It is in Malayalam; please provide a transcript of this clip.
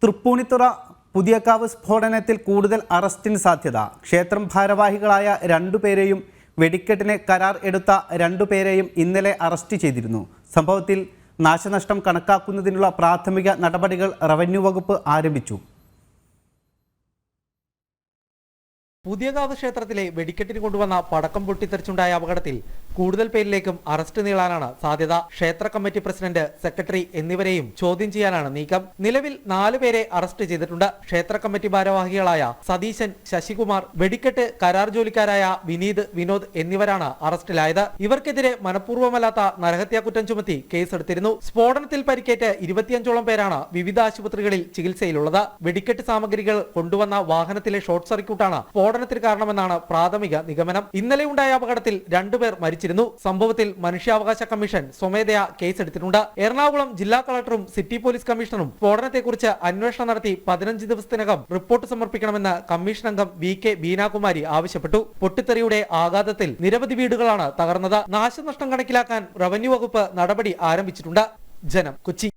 തൃപ്പൂണിത്തുറ പുതിയകാവ് സ്ഫോടനത്തിൽ കൂടുതൽ അറസ്റ്റിന് സാധ്യത. ക്ഷേത്രം ഭാരവാഹികളായ രണ്ടുപേരെയും വെടിക്കെട്ടിന് കരാർ എടുത്ത രണ്ടുപേരെയും ഇന്നലെ അറസ്റ്റ് ചെയ്തിരുന്നു. സംഭവത്തിൽ നാശനഷ്ടം കണക്കാക്കുന്നതിനുള്ള പ്രാഥമിക നടപടികൾ റവന്യൂ വകുപ്പ് ആരംഭിച്ചു. പുതിയകാവ് ക്ഷേത്രത്തിലെ വെടിക്കെട്ടിന് കൊണ്ടുവന്ന പടക്കം പൊട്ടിത്തെറിച്ചുണ്ടായ അപകടത്തിൽ കൂടുതൽ പേരിലേക്കും അറസ്റ്റ് നീളാനാണ് സാധ്യത. ക്ഷേത്ര കമ്മിറ്റി പ്രസിഡന്റ്, സെക്രട്ടറി എന്നിവരെയും ചോദ്യം ചെയ്യാനാണ് നീക്കം. നിലവിൽ 4 പേരെ അറസ്റ്റ് ചെയ്തിട്ടുണ്ട്. ക്ഷേത്ര കമ്മിറ്റി ഭാരവാഹികളായ സതീശൻ, ശശികുമാർ, വെടിക്കെട്ട് കരാർ ജോലിക്കാരായ വിനീത്, വിനോദ് എന്നിവരാണ് അറസ്റ്റിലായത്. ഇവർക്കെതിരെ മനഃപൂർവ്വമല്ലാത്ത നരഹത്യാക്കുറ്റം ചുമത്തി കേസെടുത്തിരുന്നു. സ്ഫോടനത്തിൽ പരിക്കേറ്റ് 25ഓളം പേരാണ് വിവിധ ആശുപത്രികളിൽ ചികിത്സയിലുള്ളത്. വെടിക്കെട്ട് സാമഗ്രികൾ കൊണ്ടുവന്ന വാഹനത്തിലെ ഷോർട്ട് സർക്യൂട്ടാണ് സ്ഫോടനത്തിന് കാരണമെന്നാണ് പ്രാഥമിക നിഗമനം. ഇന്നലെ ഉണ്ടായ അപകടത്തിൽ 2 പേർ മരിച്ചിരുന്നു. സംഭവത്തിൽ മനുഷ്യാവകാശ കമ്മീഷൻ സ്വമേധയാ കേസെടുത്തിട്ടുണ്ട്. എറണാകുളം ജില്ലാ കളക്ടറും സിറ്റി പോലീസ് കമ്മീഷണറും സ്ഫോടനത്തെക്കുറിച്ച് അന്വേഷണം നടത്തി 15 ദിവസത്തിനകം റിപ്പോർട്ട് സമർപ്പിക്കണമെന്ന് കമ്മീഷൻ അംഗം VK ബീനാകുമാരി ആവശ്യപ്പെട്ടു. പൊട്ടിത്തെറിയുടെ ആഘാതത്തിൽ നിരവധി വീടുകളാണ് തകർന്നത്. നാശനഷ്ടം കണക്കിലാക്കാൻ റവന്യൂ വകുപ്പ് നടപടി ആരംഭിച്ചിട്ടുണ്ട്. ജനം, കൊച്ചി.